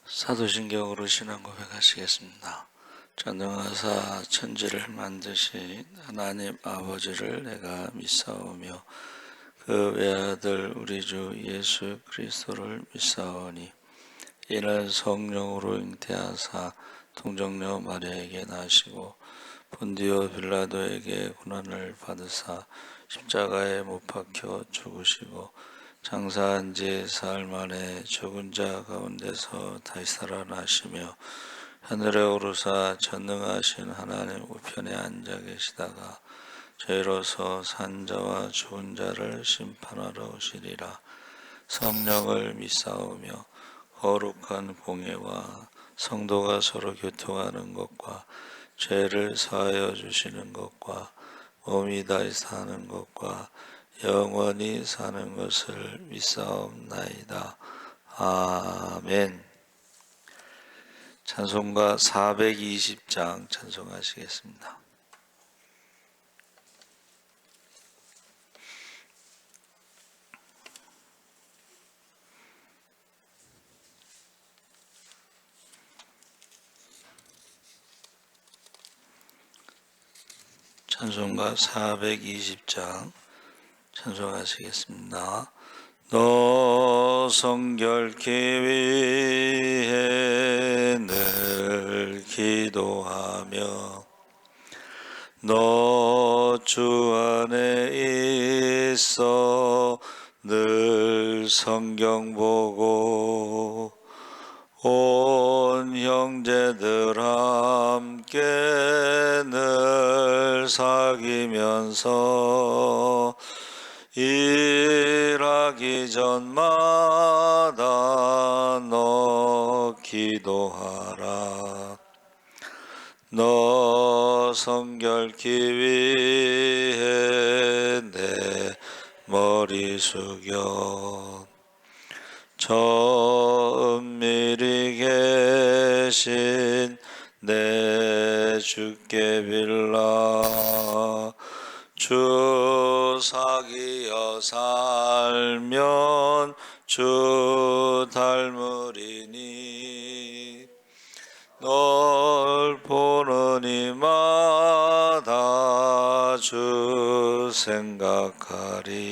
사도신경으로 신앙 고백하시겠습니다. 전능하사 천지를 만드신 하나님 아버지를 내가 믿사오며 그 외아들 우리 주 예수 그리스도를 믿사오니 이는 성령으로 잉태하사 동정녀 마리아에게 나시고 본디오 빌라도에게 고난을 받으사 십자가에 못 박혀 죽으시고 장사한 지 사흘 만에 죽은 자 가운데서 다시 살아나시며 하늘에 오르사 전능하신 하나님 우편에 앉아 계시다가 저희로서 산자와 죽은 자를 심판하러 오시리라. 성령을 믿사오며 거룩한 공예와 성도가 서로 교통하는 것과 죄를 사하여 주시는 것과 몸이 다시 사는 것과 영원히 사는 것을 믿사옵나이다. 아멘. 찬송가 420장 찬송하시겠습니다. 찬송가 420장 찬송하시겠습니다. 너 성결케 위해 늘 기도하며 너 주 안에 있어 늘 성경 보고 온 형제들 함께 늘 사귀면서 일하기 전마다 너 기도하라. 너 성결케 위해 내 머리 숙여 저 은밀히 계신 내 주께 빌라. 주 사귀어 살면 주 닮으리니 널 보는 이마다 주 생각하리.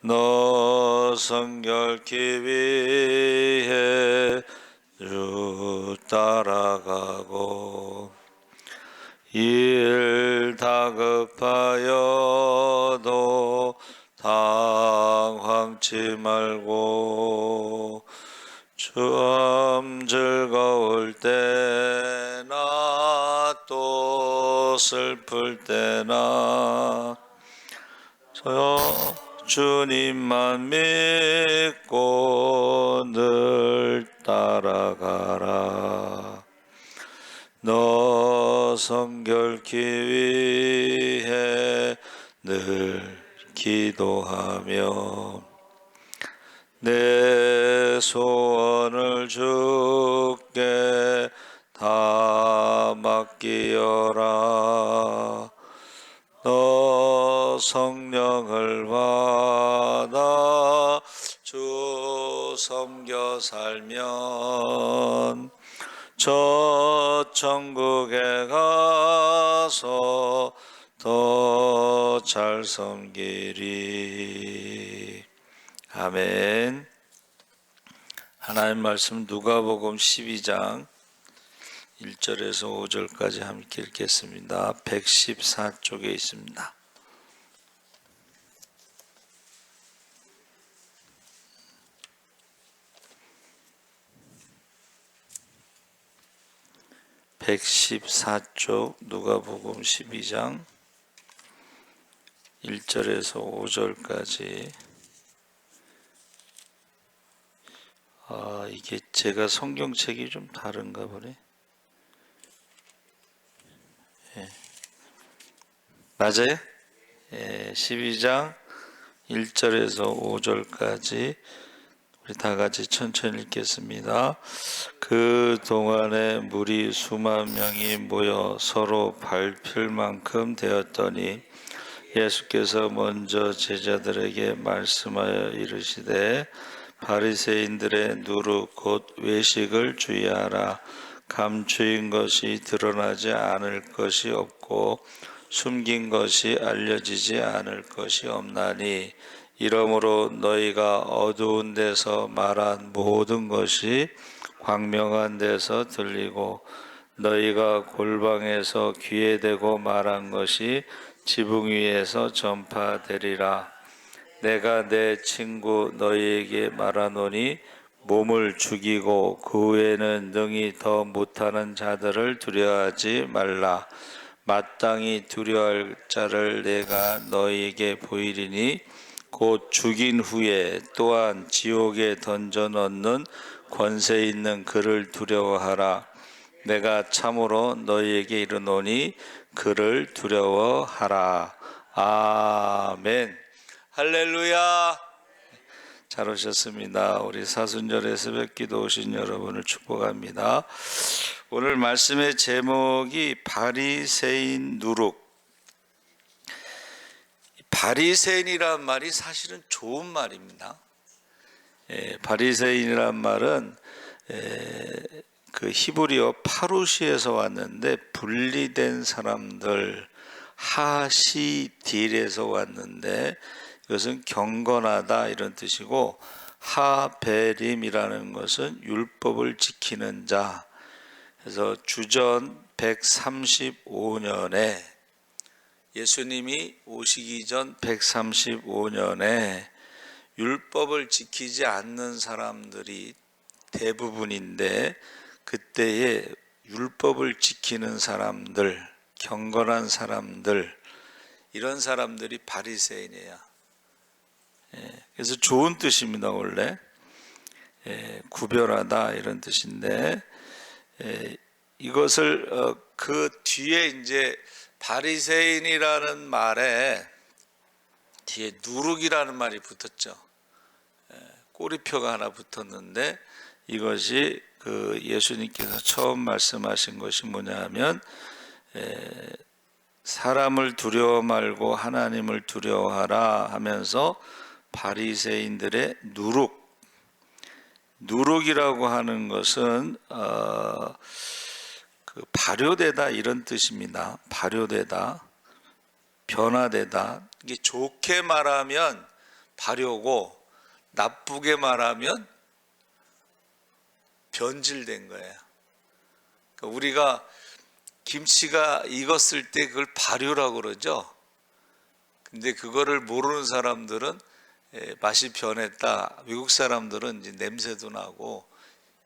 너 성결케 위해 주 따라가고 일 다급하여도 당황치 말고 좀 즐거울 때나 또 슬플 때나 주님만 믿고 늘 따라가라. 너 성결케 위해 늘 기도하며 내 소원을 주께 다 맡기어라. 너 성령을 받아 주 섬겨 살면 저 천국에 가서 더 잘 섬기리. 아멘. 하나님 말씀 누가복음 12장 1절에서 5절까지 함께 읽겠습니다. 114쪽에 있습니다. (114쪽) 누가복음 12장 1절에서 5절까지. 이게 제가 성경책이 좀 다른가 보네. 맞아요? 12장 1절에서 5절까지 우리 다 같이 천천히 읽겠습니다. 그 동안에 무리 수만 명이 모여 서로 밟힐 만큼 되었더니 예수께서 먼저 제자들에게 말씀하여 이르시되 바리새인들의 누룩 곧 외식을 주의하라. 감추인 것이 드러나지 않을 것이 없고 숨긴 것이 알려지지 않을 것이 없나니 이러므로 너희가 어두운 데서 말한 모든 것이 광명한 데서 들리고 너희가 골방에서 귀에 대고 말한 것이 지붕 위에서 전파되리라. 내가 내 친구 너희에게 말하노니 몸을 죽이고 그 후에는 능히 더 못하는 자들을 두려워하지 말라. 마땅히 두려워할 자를 내가 너희에게 보이리니 곧 죽인 후에 또한 지옥에 던져 넣는 권세 있는 그를 두려워하라. 내가 참으로 너희에게 이르노니 그를 두려워하라. 아멘. 할렐루야. 잘 오셨습니다. 우리 사순절의 새벽기도 오신 여러분을 축복합니다. 오늘 말씀의 제목이 바리새인 누룩. 바리새인이란 말이 사실은 좋은 말입니다. 바리새인이란 말은 그 히브리어 파루시에서 왔는데 분리된 사람들, 하시딜에서 왔는데 이것은 경건하다 이런 뜻이고, 하베림이라는 것은 율법을 지키는 자. 그래서 주전 135년에 예수님이 오시기 전 135년에 율법을 지키지 않는 사람들이 대부분인데, 그때에 율법을 지키는 사람들, 경건한 사람들, 이런 사람들이 바리새인이에요. 그래서 좋은 뜻입니다. 원래 구별하다 이런 뜻인데, 이것을 그 뒤에 이제 바리새인이라는 말에 뒤에 누룩이라는 말이 붙었죠. 꼬리표가 하나 붙었는데, 이것이 그 예수님께서 처음 말씀하신 것이 뭐냐면, 사람을 두려워 말고 하나님을 두려워하라 하면서 바리새인들의 누룩이라고 하는 것은 그 발효되다 이런 뜻입니다. 발효되다, 변화되다. 이게 좋게 말하면 발효고 나쁘게 말하면 변질된 거예요. 그러니까 우리가 김치가 익었을 때 그걸 발효라고 그러죠. 근데 그거를 모르는 사람들은 맛이 변했다. 외국 사람들은 이제 냄새도 나고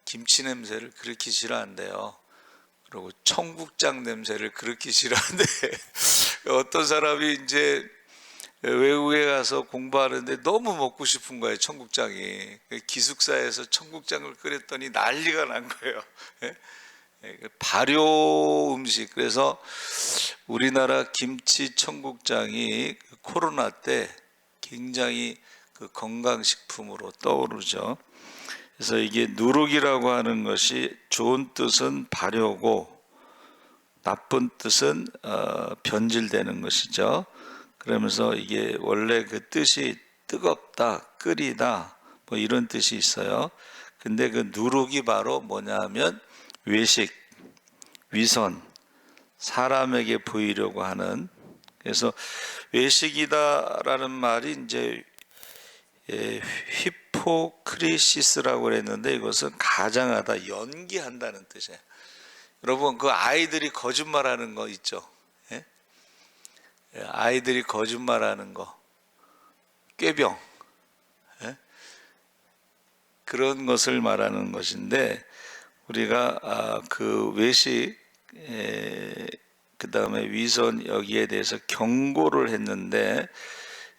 김치 냄새를 그렇게 싫어한대요. 그리고 청국장 냄새를 그렇게 싫어하는데 어떤 사람이 이제 외국에 가서 공부하는데 너무 먹고 싶은 거예요, 청국장이. 기숙사에서 청국장을 끓였더니 난리가 난 거예요. 발효 음식. 그래서 우리나라 김치 청국장이 코로나 때 굉장히 그 건강식품으로 떠오르죠. 그래서 이게 누룩이라고 하는 것이 좋은 뜻은 발효고 나쁜 뜻은 변질되는 것이죠. 그러면서 이게 원래 그 뜻이 뜨겁다, 끓이다 뭐 이런 뜻이 있어요. 근데 그 누룩이 바로 뭐냐면 외식, 위선, 사람에게 보이려고 하는. 그래서 외식이다라는 말이 이제 히포크리시스라고 그랬는데, 이것은 가장하다, 연기한다는 뜻이에요. 여러분, 그 아이들이 거짓말하는 거 있죠? 아이들이 거짓말하는 거, 꾀병, 그런 것을 말하는 것인데, 우리가 그 외식, 그 다음에 위선, 여기에 대해서 경고를 했는데,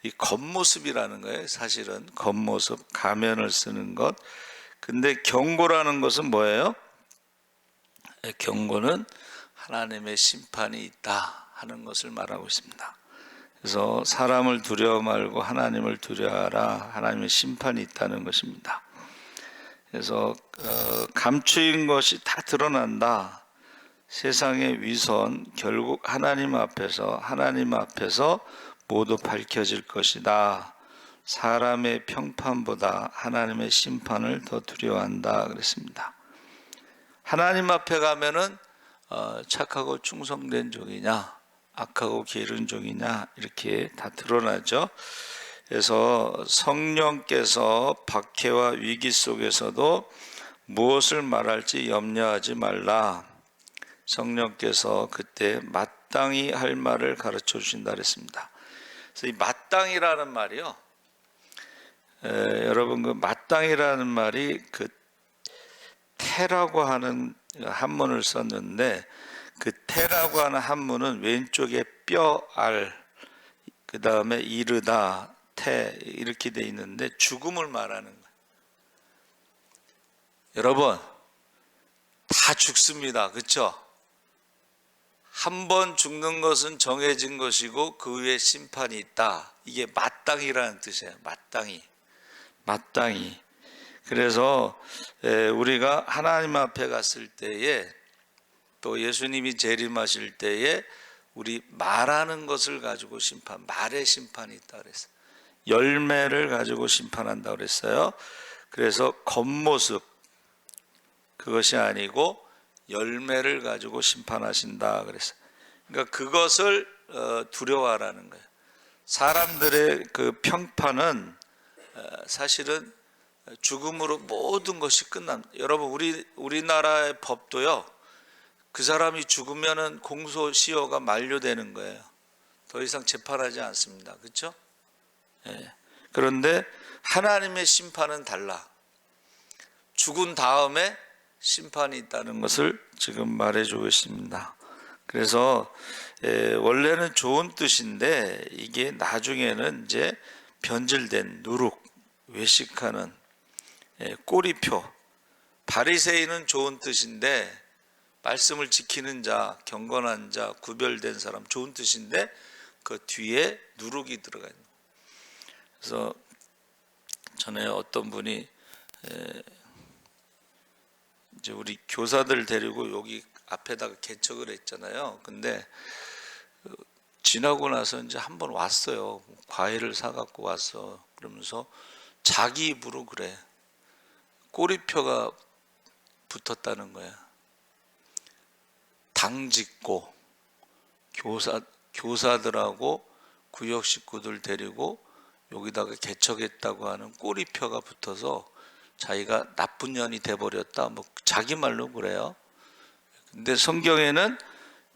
이 겉모습이라는 거예요. 사실은 겉모습, 가면을 쓰는 것. 근데 경고라는 것은 뭐예요? 경고는 하나님의 심판이 있다 하는 것을 말하고 있습니다. 그래서 사람을 두려워 말고 하나님을 두려워하라. 하나님의 심판이 있다는 것입니다. 그래서 감추인 것이 다 드러난다. 세상의 위선 결국 하나님 앞에서 모두 밝혀질 것이다 사람의 평판보다 하나님의 심판을 더 두려워한다 그랬습니다. 하나님 앞에 가면은 착하고 충성된 종이냐 악하고 게으른 종이냐 이렇게 다 드러나죠. 그래서 성령께서 박해와 위기 속에서도 무엇을 말할지 염려하지 말라. 성령께서 그때 마땅히 할 말을 가르쳐 주신다 그랬습니다. 그래서 이 마땅이라는 말이요, 여러분 그 마땅이라는 말이 그 태라고 하는 한문을 썼는데, 그 태라고 하는 한문은 왼쪽에 뼈, 알, 그 다음에 이르다, 태 이렇게 돼 있는데 죽음을 말하는 거예요. 여러분 다 죽습니다. 그렇죠? 한 번 죽는 것은 정해진 것이고 그 후에 심판이 있다. 이게 마땅이라는 뜻이에요. 마땅히. 그래서 우리가 하나님 앞에 갔을 때에, 또 예수님이 재림하실 때에 우리 말하는 것을 가지고 말의 심판이 있다 그랬어요. 열매를 가지고 심판한다 그랬어요. 그래서 겉모습 그것이 아니고 열매를 가지고 심판하신다 그랬어요. 그러니까 그것을 두려워하라는 거예요. 사람들의 그 평판은 사실은 죽음으로 모든 것이 끝납니다. 여러분 우리나라의 법도요, 그 사람이 죽으면은 공소시효가 만료되는 거예요. 더 이상 재판하지 않습니다. 그렇죠? 예. 그런데 하나님의 심판은 달라. 죽은 다음에 심판이 있다는 것을 지금 말해주고 있습니다. 그래서 원래는 좋은 뜻인데 이게 나중에는 이제 변질된 누룩, 외식하는 꼬리표, 바리새인은 좋은 뜻인데, 말씀을 지키는 자, 경건한 자, 구별된 사람 좋은 뜻인데 그 뒤에 누룩이 들어가 있는. 그래서 전에 어떤 분이 이제 우리 교사들 데리고 여기 앞에다가 개척을 했잖아요. 근데 지나고 나서 이제 한번 왔어요. 과일을 사갖고 왔어. 그러면서 자기 입으로 그래. 꼬리표가 붙었다는 거야. 당짓고 교사들하고 구역 식구들 데리고 여기다가 개척했다고 하는 꼬리표가 붙어서 자기가 나쁜 년이 돼버렸다, 뭐 자기 말로 그래요. 근데 성경에는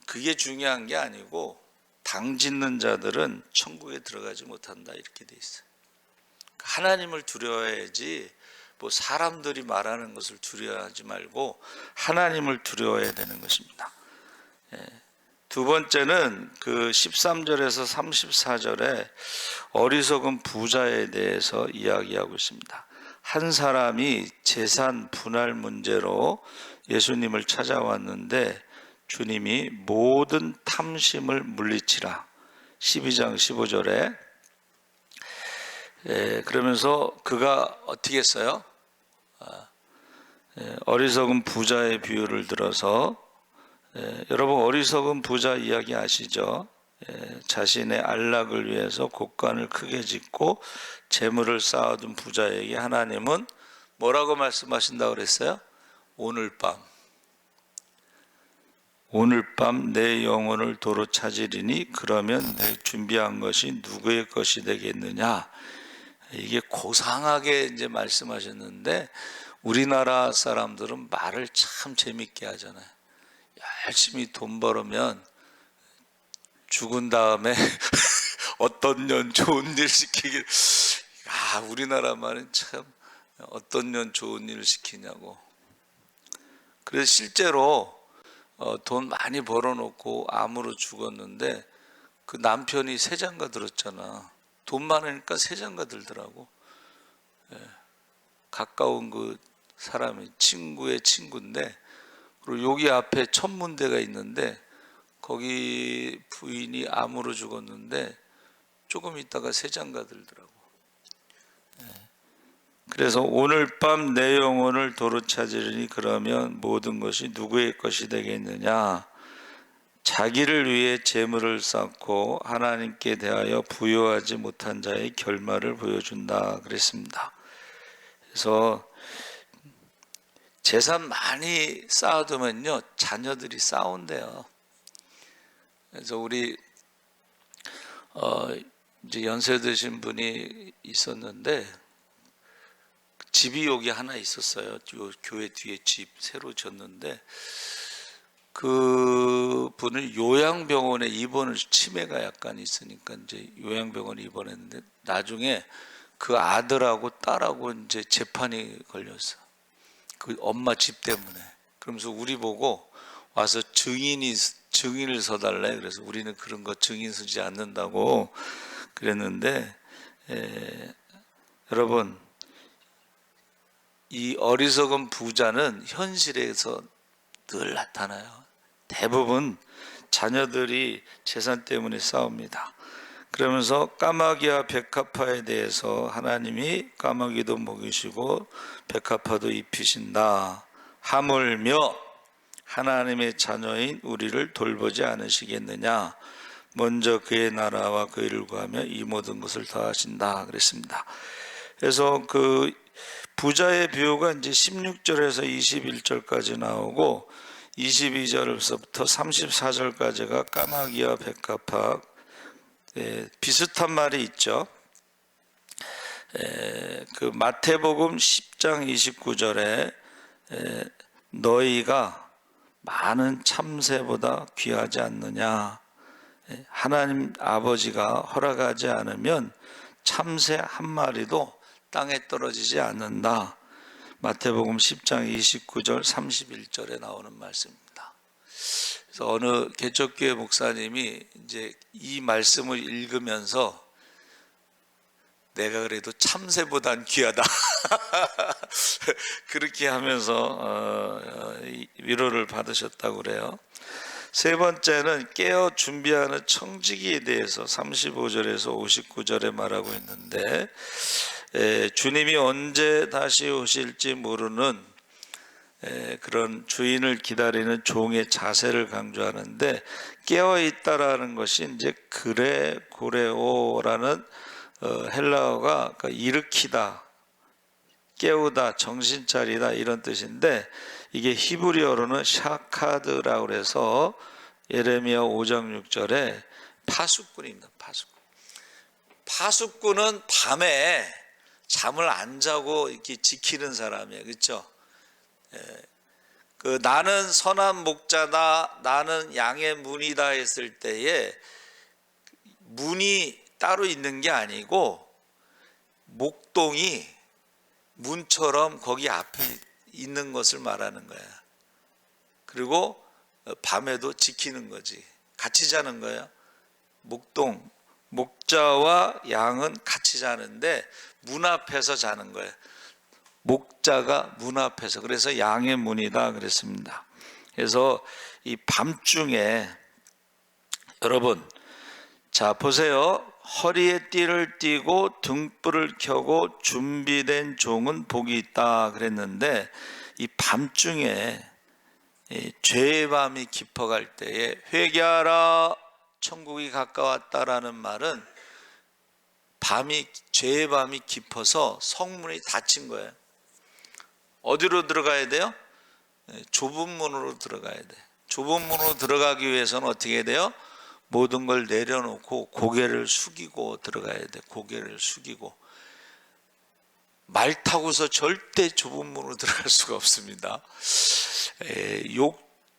그게 중요한 게 아니고 당짓는 자들은 천국에 들어가지 못한다 이렇게 돼 있어요. 하나님을 두려워해야지 뭐 사람들이 말하는 것을 두려워하지 말고 하나님을 두려워해야 되는 것입니다. 두 번째는 그 13절에서 34절에 어리석은 부자에 대해서 이야기하고 있습니다. 한 사람이 재산 분할 문제로 예수님을 찾아왔는데 주님이 모든 탐심을 물리치라, 12장 15절에 그러면서 그가 어떻게 했어요? 어리석은 부자의 비유를 들어서, 여러분 어리석은 부자 이야기 아시죠? 자신의 안락을 위해서 곡간을 크게 짓고 재물을 쌓아둔 부자에게 하나님은 뭐라고 말씀하신다고 그랬어요? 오늘 밤 내 영혼을 도로 찾으리니 그러면 내 준비한 것이 누구의 것이 되겠느냐. 이게 고상하게 이제 말씀하셨는데 우리나라 사람들은 말을 참 재밌게 하잖아요. 열심히 돈 벌으면 죽은 다음에 어떤 년 좋은 일 시키길. 우리나라 말은 참 어떤 년 좋은 일을 시키냐고. 그래서 실제로 돈 많이 벌어놓고 암으로 죽었는데 그 남편이 세장가 들었잖아. 돈 많으니까 세장가 들더라고. 가까운 그 사람이 친구의 친구인데, 그리고 여기 앞에 천문대가 있는데 거기 부인이 암으로 죽었는데 조금 있다가 세장가 들더라고. 그래서 오늘 밤 내 영혼을 도로 찾으리니 그러면 모든 것이 누구의 것이 되겠느냐. 자기를 위해 재물을 쌓고 하나님께 대하여 부여하지 못한 자의 결말을 보여준다 그랬습니다. 그래서 재산 많이 쌓아두면요 자녀들이 싸운대요. 그래서 우리 이제 연세 드신 분이 있었는데 집이 여기 하나 있었어요. 요 교회 뒤에 집 새로 졌는데 그 분을 요양병원에 입원을, 치매가 약간 있으니까 이제 요양병원에 입원했는데 나중에 그 아들하고 딸하고 이제 재판이 걸렸어. 그 엄마 집 때문에. 그러면서 우리 보고 와서 증인을 서달래. 그래서 우리는 그런 거 증인 서지 않는다고 그랬는데, 여러분, 이 어리석은 부자는 현실에서 늘 나타나요. 대부분 자녀들이 재산 때문에 싸웁니다. 그러면서 까마귀와 백합화에 대해서 하나님이 까마귀도 먹이시고 백합화도 입히신다. 하물며 하나님의 자녀인 우리를 돌보지 않으시겠느냐. 먼저 그의 나라와 그 일을 구하며 이 모든 것을 더하신다 그랬습니다. 그래서 그 부자의 비유가 이제 16절에서 21절까지 나오고 22절에서부터 34절까지가 까마귀와 백합화, 비슷한 말이 있죠. 그 마태복음 10장 29절에 너희가 많은 참새보다 귀하지 않느냐. 하나님 아버지가 허락하지 않으면 참새 한 마리도 땅에 떨어지지 않는다. 마태복음 10장 29절 31절에 나오는 말씀입니다. 그래서 어느 개척교회 목사님이 이제 이 말씀을 읽으면서 내가 그래도 참새보단 귀하다 그렇게 하면서 위로를 받으셨다고 그래요. 세 번째는 깨어 준비하는 청지기에 대해서 35절에서 59절에 말하고 있는데, 주님이 언제 다시 오실지 모르는 그런 주인을 기다리는 종의 자세를 강조하는데, 깨어 있다라는 것이 이제 고레오라는 헬라어가 일으키다, 깨우다, 정신 차리다 이런 뜻인데, 이게 히브리어로는 샤카드라고 해서 예레미야 5장 6절에 파수꾼입니다. 파수꾼은 밤에 잠을 안 자고 이렇게 지키는 사람이에요. 그렇죠? 그 나는 선한 목자다, 나는 양의 문이다 했을 때에 문이 따로 있는 게 아니고 목동이 문처럼 거기 앞에 있는 것을 말하는 거야. 그리고 밤에도 지키는 거지. 같이 자는 거야. 목자와 양은 같이 자는데 문 앞에서 자는 거예요. 목자가 문 앞에서. 그래서 양의 문이다 그랬습니다. 그래서 이 밤중에 여러분, 자 보세요. 허리에 띠를 띠고 등불을 켜고 준비된 종은 복이 있다 그랬는데, 이 밤중에 죄의 밤이 깊어갈 때에 회개하라 천국이 가까웠다라는 말은 죄의 밤이 깊어서 성문이 닫힌 거예요. 어디로 들어가야 돼요? 좁은 문으로 들어가야 돼. 좁은 문으로 들어가기 위해서는 어떻게 해야 돼요? 모든 걸 내려놓고 고개를 숙이고 들어가야 돼. 고개를 숙이고. 말 타고서 절대 좁은 문으로 들어갈 수가 없습니다.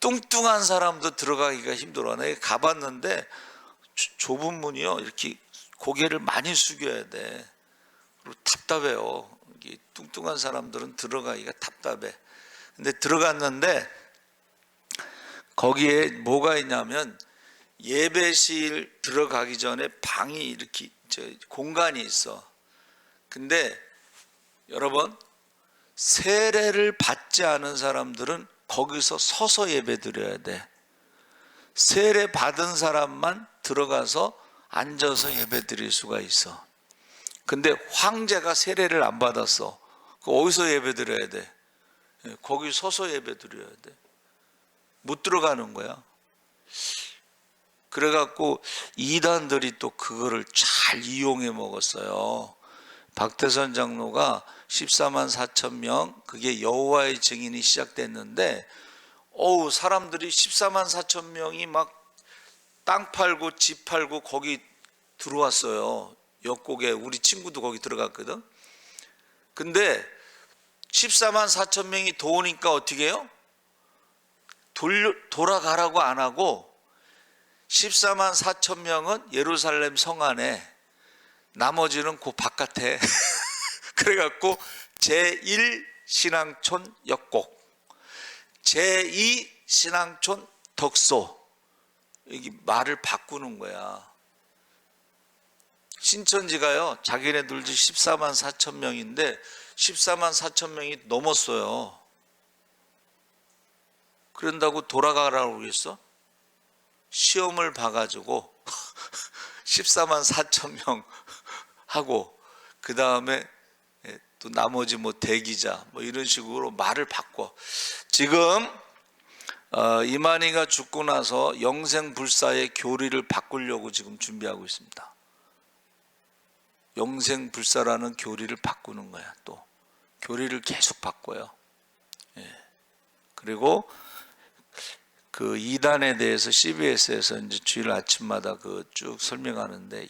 뚱뚱한 사람도 들어가기가 힘들어. 내가 가봤는데 좁은 문이요, 이렇게 고개를 많이 숙여야 돼. 그리고 답답해요. 뚱뚱한 사람들은 들어가기가 답답해. 근데 들어갔는데 거기에 뭐가 있냐면, 예배실 들어가기 전에 방이 이렇게 공간이 있어. 근데 여러분, 세례를 받지 않은 사람들은 거기서 서서 예배 드려야 돼. 세례 받은 사람만 들어가서 앉아서 예배 드릴 수가 있어. 근데 황제가 세례를 안 받았어. 어디서 예배 드려야 돼? 거기 서서 예배 드려야 돼. 못 들어가는 거야. 그래갖고 이단들이 또 그거를 잘 이용해 먹었어요. 박태선 장로가 14만 4천 명, 그게 여호와의 증인이 시작됐는데, 사람들이 14만 4천 명이 막 땅 팔고 집 팔고 거기 들어왔어요. 역곡에 우리 친구도 거기 들어갔거든. 근데 14만 4천 명이 도우니까 어떻게 해요? 돌아가라고 안 하고 14만 4천 명은 예루살렘 성 안에, 나머지는 그 바깥에 그래갖고 제1 신앙촌 역곡, 제2 신앙촌 덕소, 여기 말을 바꾸는 거야. 신천지가요, 자기네들도 14만 4천 명인데 14만 4천 명이 넘었어요. 그런다고 돌아가라고 그랬어? 시험을 봐가지고 14만 4천 명 하고, 그 다음에 또 나머지 뭐 대기자 뭐 이런 식으로 말을 바꿔. 지금 이만희가 죽고 나서 영생불사의 교리를 바꾸려고 지금 준비하고 있습니다. 영생불사라는 교리를 바꾸는 거야. 또 교리를 계속 바꿔요. 그리고 그 이단에 대해서 CBS에서 이제 주일 아침마다 그 쭉 설명하는데,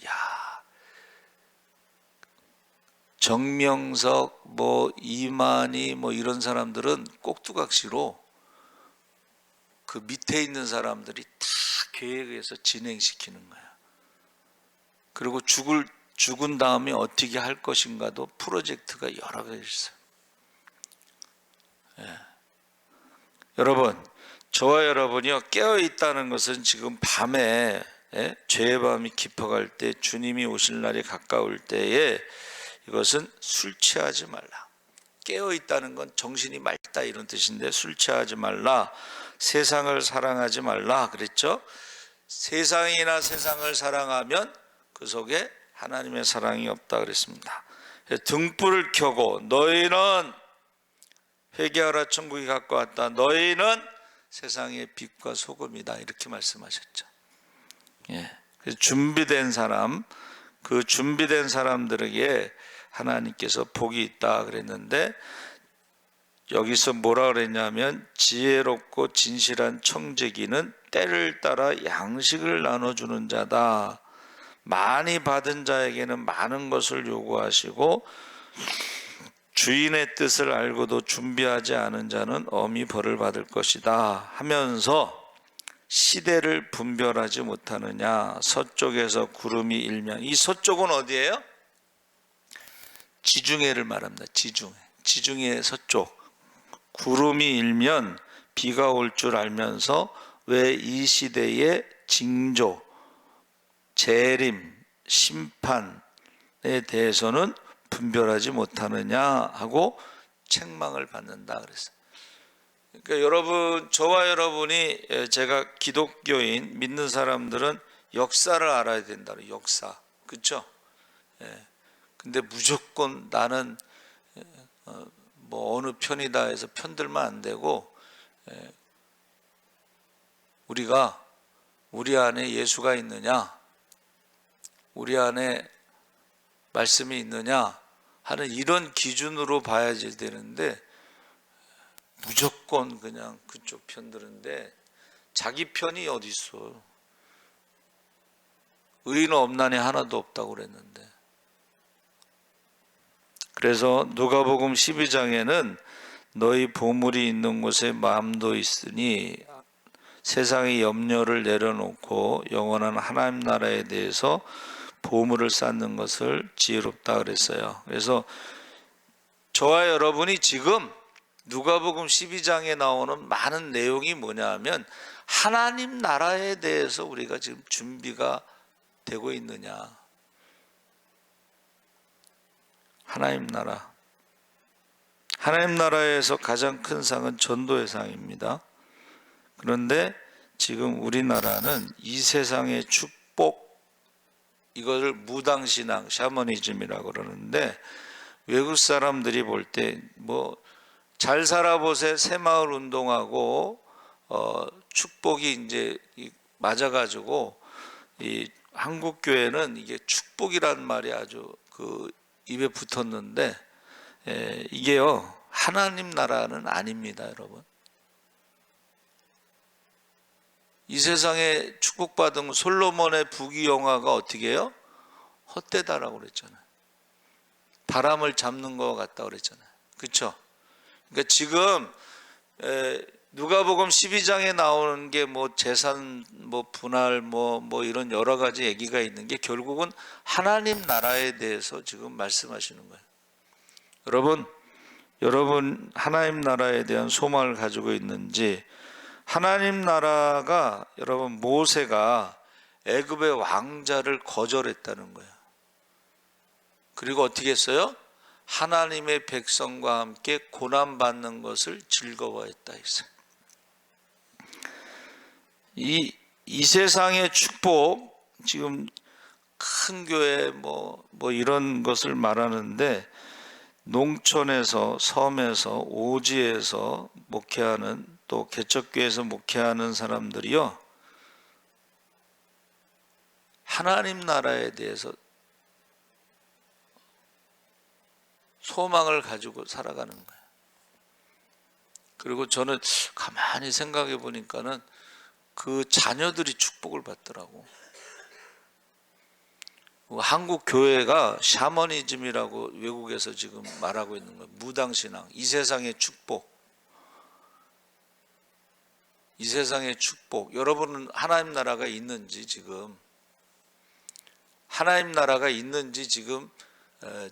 정명석, 뭐 이만희 뭐 이런 사람들은 꼭두각시로 그 밑에 있는 사람들이 다 계획해서 진행시키는 거야. 그리고 죽은 다음에 어떻게 할 것인가도 프로젝트가 여러 가지 있어요. 여러분, 저와 여러분이요, 깨어 있다는 것은 지금 밤에, 죄의 밤이 깊어갈 때, 주님이 오실 날이 가까울 때에, 이것은 술 취하지 말라. 깨어 있다는 건 정신이 맑다 이런 뜻인데, 술 취하지 말라, 세상을 사랑하지 말라 그랬죠. 세상이나 세상을 사랑하면 그 속에 하나님의 사랑이 없다 그랬습니다. 등불을 켜고 너희는 회개하라, 천국이 가까웠다, 너희는 세상의 빛과 소금이다, 이렇게 말씀하셨죠. 그래서 준비된 사람, 그 준비된 사람들에게 하나님께서 복이 있다 그랬는데, 여기서 뭐라 그랬냐면, 지혜롭고 진실한 청지기는 때를 따라 양식을 나눠주는 자다. 많이 받은 자에게는 많은 것을 요구하시고 주인의 뜻을 알고도 준비하지 않은 자는 엄히 벌을 받을 것이다 하면서, 시대를 분별하지 못하느냐, 서쪽에서 구름이 일면. 이 서쪽은 어디예요? 지중해를 말합니다. 지중해 서쪽. 구름이 일면 비가 올 줄 알면서 왜 이 시대의 징조, 재림, 심판에 대해서는 분별하지 못하느냐 하고 책망을 받는다 그랬어요. 그러니까 여러분, 저와 여러분이, 제가 기독교인 믿는 사람들은 역사를 알아야 된다. 역사, 그렇죠? 근데 무조건 나는 뭐 어느 편이다 해서 편들면 안 되고, 우리가 우리 안에 예수가 있느냐, 우리 안에 말씀이 있느냐 하는 이런 기준으로 봐야지 되는데, 무조건 그냥 그쪽 편 드는데 자기 편이 어디 있어. 의인 없나니 하나도 없다고 그랬는데. 그래서 누가복음 12장에는 너희 보물이 있는 곳에 마음도 있으니 세상의 염려를 내려놓고 영원한 하나님 나라에 대해서 보물을 쌓는 것을 지혜롭다 그랬어요. 그래서 저와 여러분이 지금 누가복음 12장에 나오는 많은 내용이 뭐냐 하면, 하나님 나라에 대해서 우리가 지금 준비가 되고 있느냐. 하나님 나라. 하나님 나라에서 가장 큰 상은 전도의 상입니다. 그런데 지금 우리나라는 이 세상의 축복, 이거를 무당신앙, 샤머니즘이라고 그러는데, 외국 사람들이 볼 때 뭐 잘 살아보세 새마을 운동하고 축복이 이제 맞아가지고 이 한국 교회는 이게 축복이란 말이 아주 그 입에 붙었는데 이게요 하나님 나라는 아닙니다, 여러분. 이 세상에 축복받은 솔로몬의 부귀영화가 어떻게 해요? 헛되다라고 그랬잖아요. 바람을 잡는 것 같다 그랬잖아요. 그렇죠? 그러니까 지금 누가복음 12장에 나오는 게 뭐 재산 뭐 분할 뭐 이런 여러 가지 얘기가 있는 게 결국은 하나님 나라에 대해서 지금 말씀하시는 거예요. 여러분 하나님 나라에 대한 소망을 가지고 있는지. 하나님 나라가 여러분 모세가 애굽의 왕자를 거절했다는 거예요. 그리고 어떻게 했어요? 하나님의 백성과 함께 고난받는 것을 즐거워했다 했어요. 이 세상의 축복, 지금 큰 교회 뭐 이런 것을 말하는데 농촌에서 섬에서 오지에서 목회하는 또 개척교회에서 목회하는 사람들이요 하나님 나라에 대해서 소망을 가지고 살아가는 거예요. 그리고 저는 가만히 생각해 보니까는 그 자녀들이 축복을 받더라고. 한국 교회가 샤머니즘이라고 외국에서 지금 말하고 있는 거예요. 무당신앙, 이 세상의 축복. 이 세상의 축복. 여러분은 하나님 나라가 있는지 지금 하나님 나라가 있는지 지금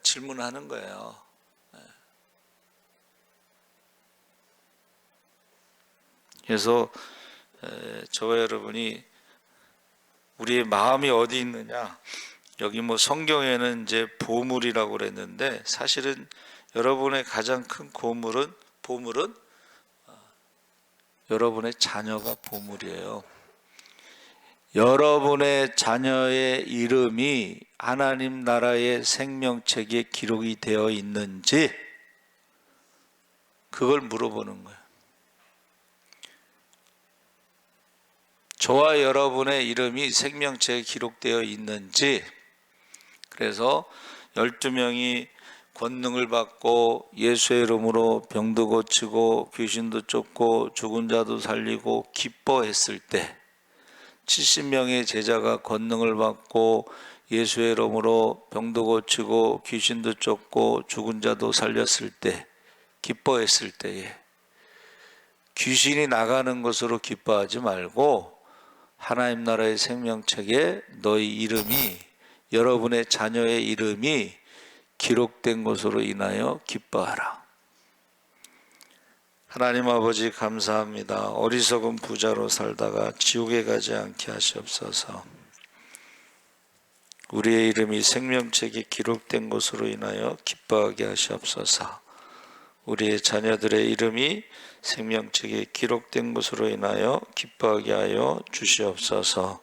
질문하는 거예요. 그래서 저와 여러분이 우리의 마음이 어디 있느냐, 여기 뭐 성경에는 이제 보물이라고 그랬는데 사실은 여러분의 가장 큰 보물은 여러분의 자녀가 보물이에요. 여러분의 자녀의 이름이 하나님 나라의 생명책에 기록이 되어 있는지 그걸 물어보는 거예요. 저와 여러분의 이름이 생명책에 기록되어 있는지. 그래서 12명이 권능을 받고 예수의 이름으로 병도 고치고 귀신도 쫓고 죽은 자도 살리고 기뻐했을 때 70명의 제자가 권능을 받고 예수의 이름으로 병도 고치고 귀신도 쫓고 죽은 자도 살렸을 때 기뻐했을 때에 귀신이 나가는 것으로 기뻐하지 말고 하나님 나라의 생명책에 너희 이름이, 여러분의 자녀의 이름이 기록된 것으로 인하여 기뻐하라. 하나님 아버지 감사합니다. 어리석은 부자로 살다가 지옥에 가지 않게 하시옵소서. 우리의 이름이 생명책에 기록된 것으로 인하여 기뻐하게 하시옵소서. 우리의 자녀들의 이름이 생명책에 기록된 것으로 인하여 기뻐하게 하여 주시옵소서.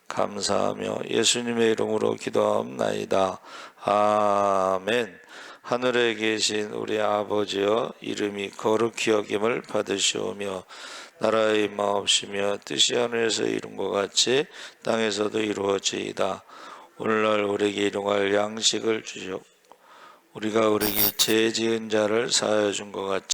감사하며 예수님의 이름으로 기도하옵나이다. 아멘. 하늘에 계신 우리 아버지여, 이름이 거룩히 여김을 받으시오며 나라의 임하옵시며 뜻이 하늘에서 이룬 것 같이 땅에서도 이루어지이다. 오늘날 우리에게 일용할 양식을 주시옵소서. 우리가 우리에게 죄 지은 자를 사하여 준 것 같이